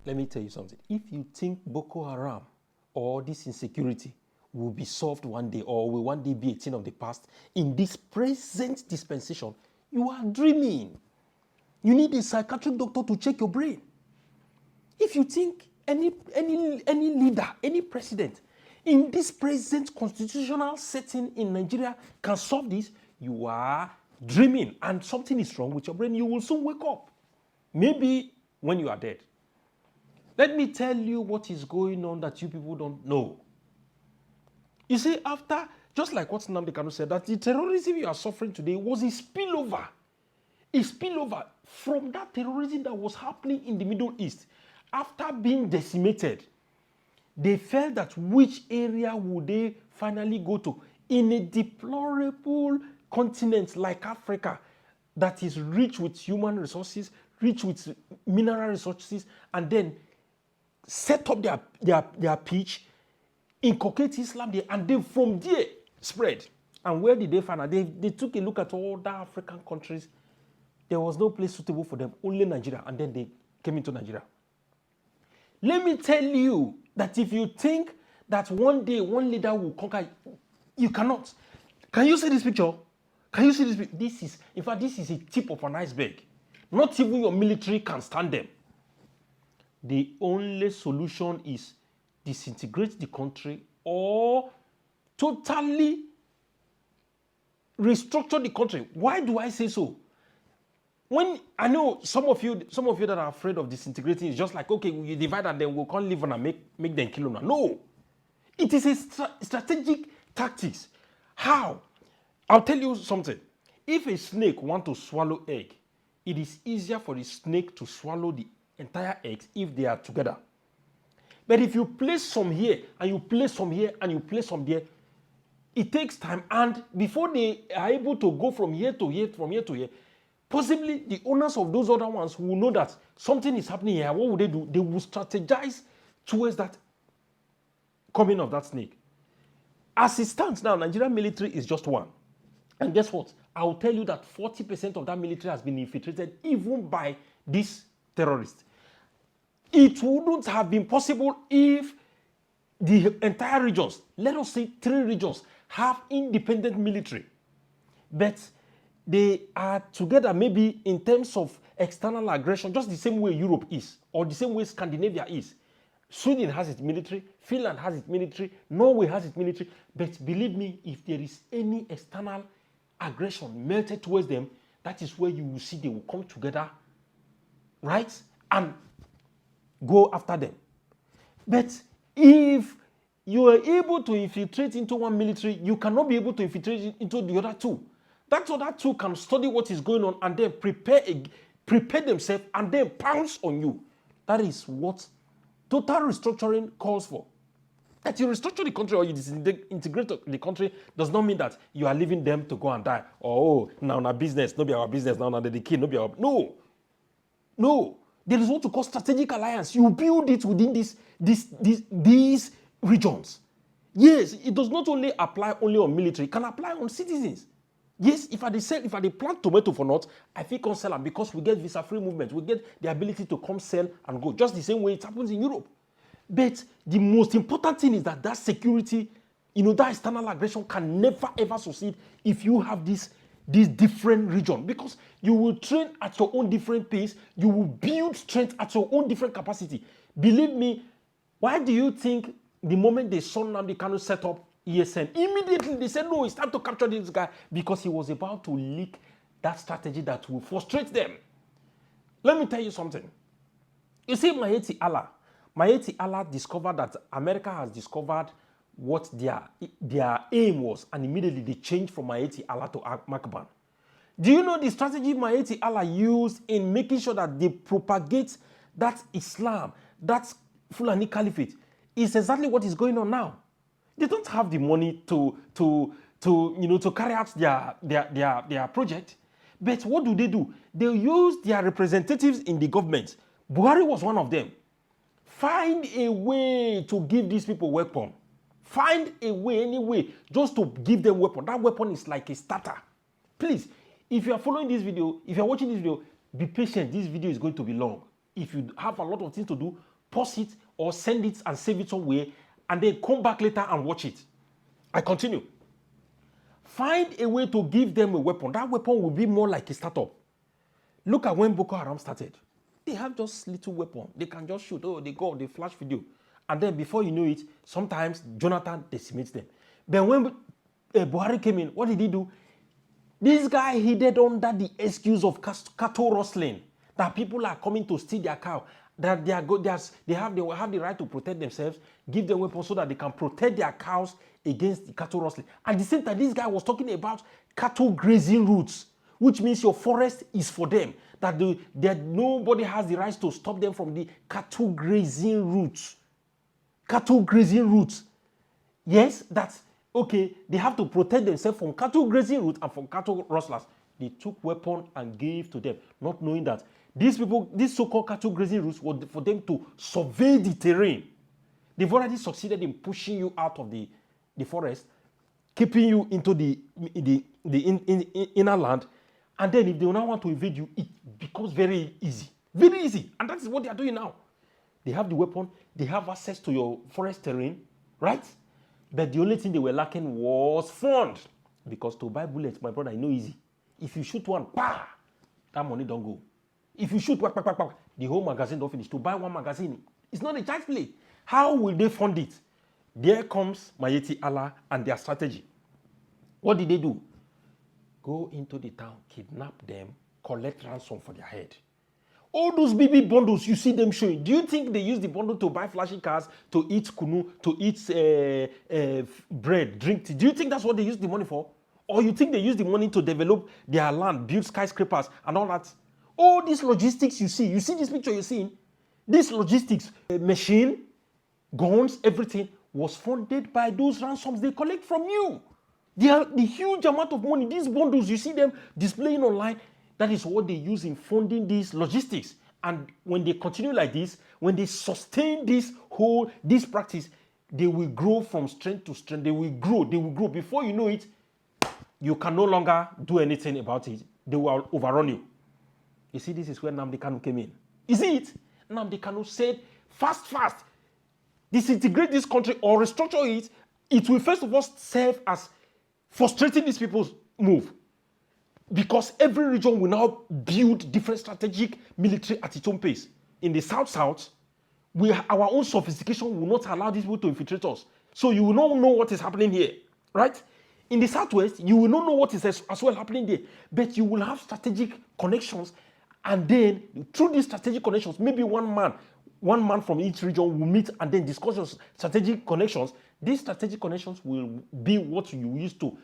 Let me tell you something. If you think Boko Haram or this insecurity will be solved one day or will one day be a thing of the past in this present dispensation, you are dreaming. You need a psychiatric doctor to check your brain. If you think any leader, any president in this present constitutional setting in Nigeria can solve this, you are dreaming and something is wrong with your brain. You will soon wake up. Maybe when you are dead. Let me tell you what is going on that you people don't know. You see, after, just like what Nnamdi Kanu said, that the terrorism you are suffering today was a spillover. A spillover from that terrorism that was happening in the Middle East. After being decimated, they felt that which area would they finally go to? In a deplorable continent like Africa that is rich with human resources, rich with mineral resources, and then set up their pitch, inculcate Islam there, and then from there spread. And where did they find out? They took a look at all the African countries. There was no place suitable for them, only Nigeria, and then they came into Nigeria. Let me tell you that if you think that one day one leader will conquer, you cannot. Can you see this picture? Can you see this picture? This is, in fact, this is a tip of an iceberg. Not even your military can stand them. The only solution is disintegrate the country or totally restructure the country. Why do I say so? When I know some of you that are afraid of disintegrating, is just like, okay, we divide and then we can't live on and make them kill them. No, it is a strategic tactics. How? I'll tell you something. If a snake wants to swallow egg, it is easier for the snake to swallow the entire eggs if they are together. But if you place some here and you place some here and you place some there, it takes time, and before they are able to go from here to here, from here to here, possibly the owners of those other ones will know that something is happening here. What would they do? They will strategize towards that coming of that snake. As it stands now, Nigerian military is just one. And guess what? I will tell you that 40% of that military has been infiltrated even by these terrorists. It wouldn't have been possible if the entire regions, let us say 3 regions, have independent military. But they are together maybe in terms of external aggression, just the same way Europe is, or the same way Scandinavia is. Sweden has its military, Finland has its military, Norway has its military. But believe me, if there is any external aggression melted towards them, that is where you will see they will come together, right, and go after them. But if you are able to infiltrate into one military, you cannot be able to infiltrate into the other 2. That other 2 can study what is going on and then prepare themselves and then pounce on you. That is what total restructuring calls for. That you restructure the country or you disintegrate the country does not mean that you are leaving them to go and die. Oh, now business, no be our business, now the key, no be our... No. No. There is what to call strategic alliance. You build it within these regions. Yes, it does not only apply only on military, it can apply on citizens. Yes, if I plant tomato for not, I feel can sell them because we get visa-free movement. We get the ability to come sell and go, just the same way it happens in Europe. But the most important thing is that security, that external aggression can never ever succeed if you have this different region, because you will train at your own different pace, you will build strength at your own different capacity. Believe me, why do you think the moment they saw Nnamdi Kanu set up ESN, immediately they said, no, it's time to capture this guy, because he was about to leak that strategy that will frustrate them. Let me tell you something. You see, Maheti Allah discovered that America has discovered what their aim was, and immediately they changed from Maheti Allah to Makban. Do you know the strategy Maheti Allah used in making sure that they propagate that Islam, that Fulani Caliphate, is exactly what is going on now? They don't have the money to carry out their project. But what do? They use their representatives in the government. Buhari was one of them. Find a way to give these people weapon. Find a way, any way, just to give them weapon. That weapon is like a starter. Please, if you are following this video, if you are watching this video, be patient. This video is going to be long. If you have a lot of things to do, pause it or send it and save it somewhere, and then come back later and watch it. I continue. Find a way to give them a weapon. That weapon will be more like a startup. Look at when Boko Haram started. They have just little weapon. They can just shoot. Oh, they go, they flash video. And then before you know it, sometimes Jonathan decimates them. Then when Buhari came in, what did he do? This guy hid under the excuse of cattle rustling. That people are coming to steal their cow. That they will have the right to protect themselves, give them weapons so that they can protect their cows against the cattle rustling. At the same time, this guy was talking about cattle grazing routes, which means your forest is for them. That nobody has the right to stop them from the cattle grazing routes. Cattle grazing routes. Yes, that's okay. They have to protect themselves from cattle grazing routes and from cattle rustlers. They took weapon and gave to them, not knowing that these people, these so-called cattle grazing routes, were for them to survey the terrain. They've already succeeded in pushing you out of the forest, keeping you into the inner land, and then if they now want to invade you, it becomes very easy. Very easy. And that is what they are doing now. They have the weapon, they have access to your forest terrain, right? But the only thing they were lacking was fund. Because to buy bullets, my brother, I know easy. If you shoot one, bah, that money don't go. If you shoot, the whole magazine don't finish. To buy one magazine, it's not a child's play. How will they fund it? There comes Mayeti Allah and their strategy. What did they do? Go into the town, kidnap them, collect ransom for their head. All those baby bundles you see them showing, do you think they use the bundle to buy flashy cars, to eat kunu, to eat bread, drink tea? Do you think that's what they use the money for? Or you think they use the money to develop their land, build skyscrapers and all that? All these logistics you see this picture you're seeing, this logistics, machine, guns, everything was funded by those ransoms they collect from you. The huge amount of money, these bundles, you see them displaying online, that is what they use in funding these logistics. And when they continue like this, when they sustain this practice, they will grow from strength to strength. They will grow. Before you know it, you can no longer do anything about it. They will overrun you. You see, this is where Nnamdi Kanu came in. You see it? Nnamdi Kanu said, fast, disintegrate this country or restructure it. It will first of all serve as frustrating these people's move. Because every region will now build different strategic military at its own pace. In the South, our own sophistication will not allow these people to infiltrate us. So you will not know what is happening here, right? In the Southwest, you will not know what is as well happening there. But you will have strategic connections, and then through these strategic connections, maybe one man from each region will meet and then discuss your strategic connections. These strategic connections will be what you use to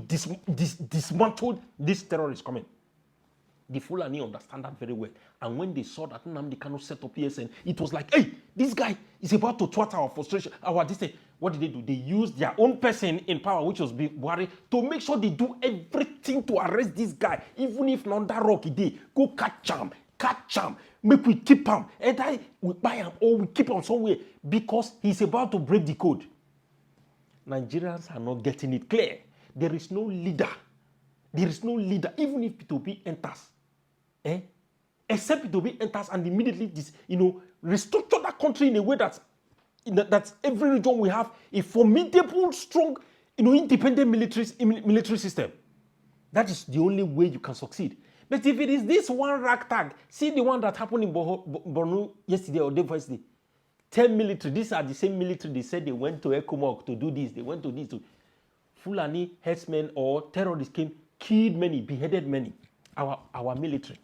dismantle this terrorist coming. The Fulani understand that very well. And when they saw that Nnamdi Kanu set up ESN, it was like, hey, this guy is about to thwart our frustration, our this thing. What did they do? They used their own person in power, which was Buhari, to make sure they do everything to arrest this guy. Even if not that rocky day, go catch him, make we keep him. Either we buy him or we keep him somewhere because he's about to break the code. Nigerians are not getting it clear. There is no leader. Even if P2P enters. Except P2P enters and immediately restructure that country in a way that every region will have a formidable, strong, independent military system. That is the only way you can succeed. But if it is this one ragtag, see the one that happened in Borno yesterday or day before yesterday. 10 military, these are the same military they said they went to Ekomog to do this, they went to this. Fulani herdsmen or terrorists came, killed many, beheaded many. Our military.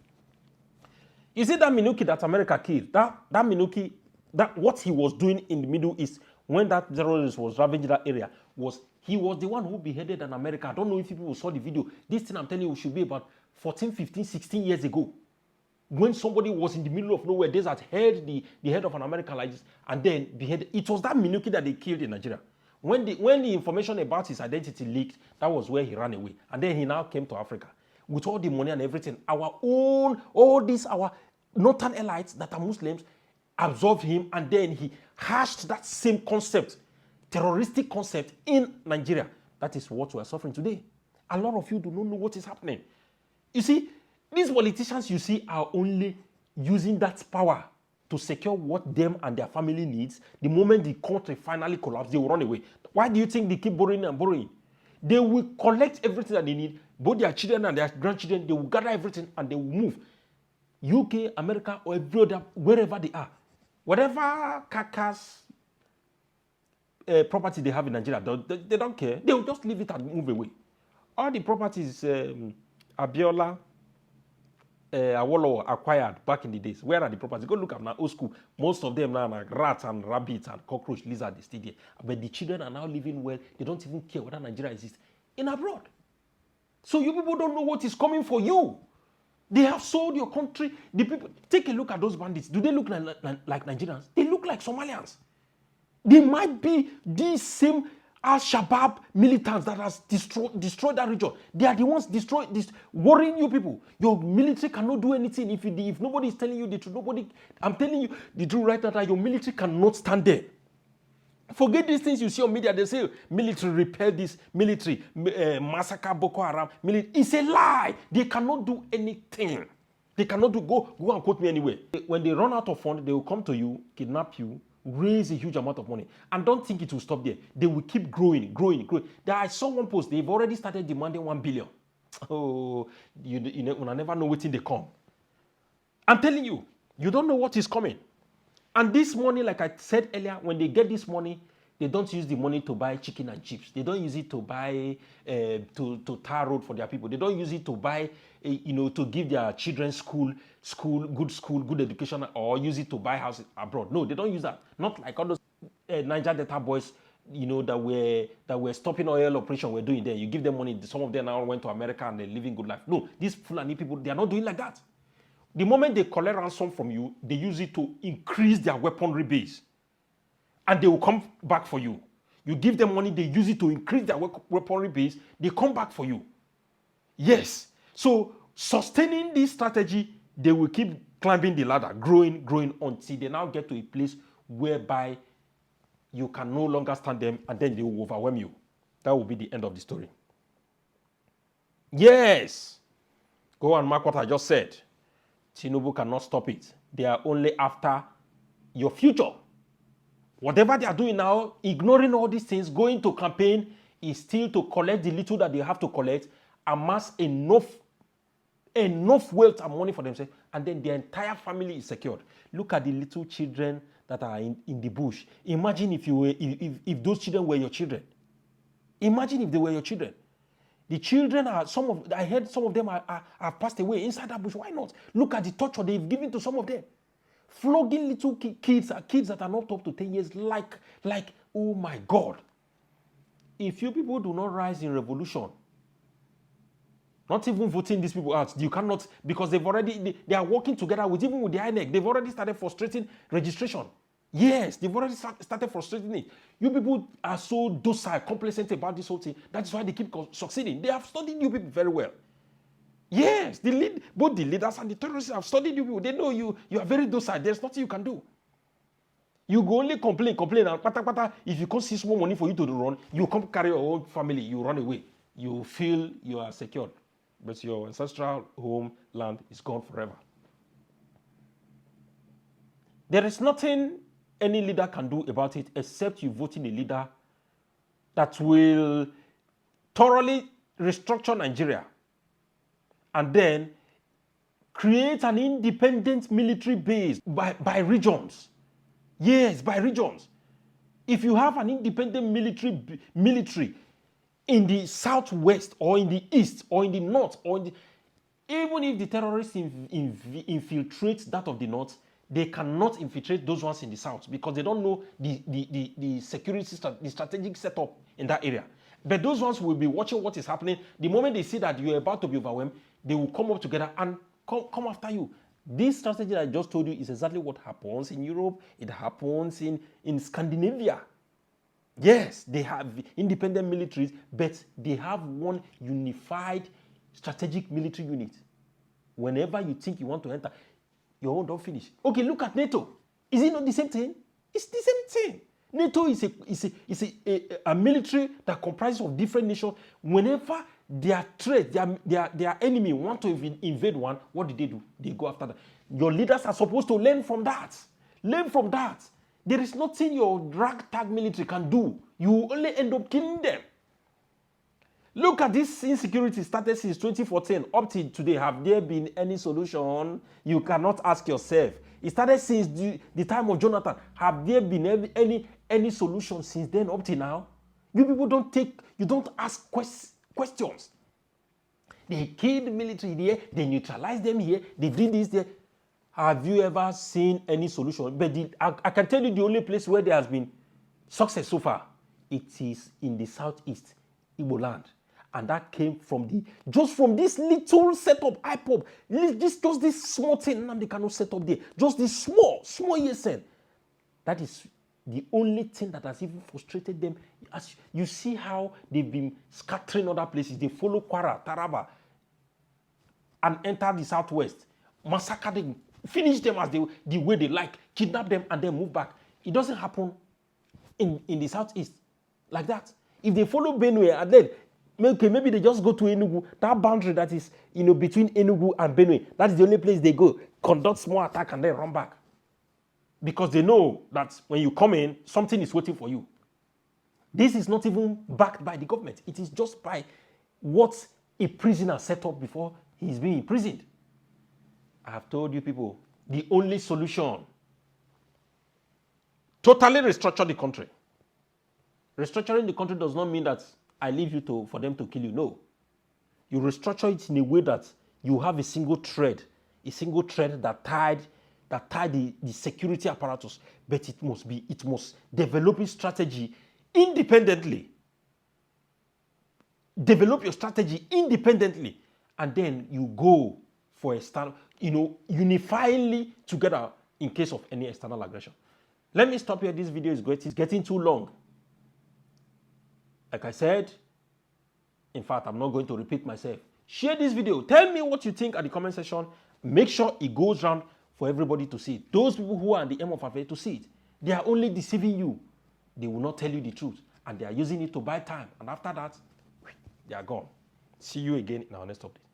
You see that Minuki that America killed, that Minuki, that what he was doing in the Middle East when that terrorist was ravaging that area, he was the one who beheaded an American. I don't know if people saw the video. This thing I'm telling you should be about 14, 15, 16 years ago. When somebody was in the middle of nowhere, they had held the head of an American like this and then beheaded. It was that Minuki that they killed in Nigeria. When the information about his identity leaked, that was where he ran away. And then he now came to Africa with all the money and everything. Our northern elites that are Muslims absorbed him, and then he hashed that same concept, terroristic concept, in Nigeria. That is what we are suffering today. A lot of you do not know what is happening. You see, these politicians you see are only using that power to secure what them and their family needs. The moment the country finally collapses, they will run away. Why do you think they keep borrowing and borrowing? They will collect everything that they need, both their children and their grandchildren. They will gather everything and they will move. UK, America, or every other, wherever they are. Whatever carcass property they have in Nigeria, they don't care. They will just leave it and move away. All the properties Abiola, Awolowo acquired back in the days, where are the properties? Go look at now old school. Most of them now are rats and rabbits and cockroach, lizard, they stay there. But the children are now living well. They don't even care whether Nigeria exists in abroad. So you people don't know what is coming for you. They have sold your country. The people, take a look at those bandits. Do they look like Nigerians? They look like Somalians. They might be these same Al-Shabaab militants that has destroyed that region. They are the ones worrying you people. Your military cannot do anything if nobody is telling you the truth. I'm telling you the truth right now that your military cannot stand there. Forget these things you see on media. They say military repel this, military massacre Boko Haram. It's a lie. They cannot do anything. They cannot go and quote me anywhere. When they run out of funds, they will come to you, kidnap you, raise a huge amount of money, and don't think it will stop there. They will keep growing. I saw one post. They've already started demanding 1 billion. Oh, you never know what's in the come. I'm telling you, you don't know what is coming. And this money, like I said earlier, when they get this money, they don't use the money to buy chicken and chips. They don't use it to buy, to tar road for their people. They don't use it to buy, to give their children good education, or use it to buy houses abroad. No, they don't use that. Not like all those Niger Delta boys, that were stopping oil operation were doing there. You give them money, some of them now went to America and they're living good life. No, these Fulani people, they are not doing like that. The moment they collect ransom from you, they use it to increase their weaponry base. And they will come back for you. You give them money, they use it to increase their weaponry base, they come back for you. Yes. So sustaining this strategy, they will keep climbing the ladder, growing until they now get to a place whereby you can no longer stand them, and then they will overwhelm you. That will be the end of the story. Yes. Go and mark what I just said. Tinubu cannot stop it. They are only after your future. Whatever they are doing now, ignoring all these things, going to campaign, is still to collect the little that they have to collect, amass enough wealth and money for themselves, and then their entire family is secured. Look at the little children that are in the bush. Imagine if those children were your children. Imagine if they were your children. The children are, I heard some of them have passed away inside that bush. Why not? Look at the torture they've given to some of them. Flogging little kids that are not up to 10 years like, oh my God. If you people do not rise in revolution, not even voting these people out, you cannot, because they are working together even with the INEC. They've already started frustrating registration. Yes, they've already started frustrating it. You people are so docile, complacent about this whole thing. That's why they keep succeeding. They have studied you people very well. Yes, both the leaders and the terrorists have studied you people. They know you are very docile. There's nothing you can do. You go only complain, and if you can't see small money for you to run, you come carry your own family, you run away. You feel you are secured. But your ancestral homeland is gone forever. There is nothing any leader can do about it except you vote in a leader that will thoroughly restructure Nigeria and then create an independent military base by regions. Yes, by regions. If you have an independent military in the southwest or in the east or in the north, even if the terrorists infiltrate that of the north, they cannot infiltrate those ones in the south because they don't know the security, the strategic setup in that area. But those ones will be watching what is happening. The moment they see that you're about to be overwhelmed, they will come up together and come after you. This strategy that I just told you is exactly what happens in Europe. It happens in Scandinavia. Yes, they have independent militaries, but they have one unified strategic military unit. Whenever you think you want to enter, your own don't finish. Okay, look at NATO. Is it not the same thing? It's the same thing. NATO is a military that comprises of different nations. Whenever their threat, their enemy want to invade one, what do? They go after that. Your leaders are supposed to learn from that. Learn from that. There is nothing your ragtag military can do. You will only end up killing them. Look at this insecurity started since 2014 up till today. Have there been any solution? You cannot ask yourself. It started since the time of Jonathan. Have there been any solution since then up till now? You people don't ask questions. They killed the military here, they neutralized them here, they did this there. Have you ever seen any solution? But I can tell you the only place where there has been success so far, it is in the southeast, Igbo land. And that came from just from this little setup, IPOB, just this small thing Nnamdi Kanu set up there, just this small ESN. That is the only thing that has even frustrated them. As you see how they've been scattering other places. They follow Kwara, Taraba, and enter the southwest, massacre them, finish them as the way they like, kidnap them, and then move back. It doesn't happen in the southeast like that. If they follow Benue, and then maybe they just go to Enugu, that boundary that is between Enugu and Benue, that is the only place they go, conduct small attack, and then run back. Because they know that when you come in, something is waiting for you. This is not even backed by the government. It is just by what a prisoner set up before he is being imprisoned. I have told you people, the only solution, totally restructure the country. Restructuring the country does not mean that I leave you for them to kill you. No. You restructure it in a way that you have a single thread that tied the security apparatus, but it must develop a strategy independently. Develop your strategy independently, and then you go for a stand, unifyingly together in case of any external aggression. Let me stop here. This video is getting too long. Like I said, in fact, I'm not going to repeat myself. Share this video. Tell me what you think at the comment section. Make sure it goes round for everybody to see it. Those people who are in the aim of affair to see it, they are only deceiving you. They will not tell you the truth, and they are using it to buy time. And after that, they are gone. See you again in our next update.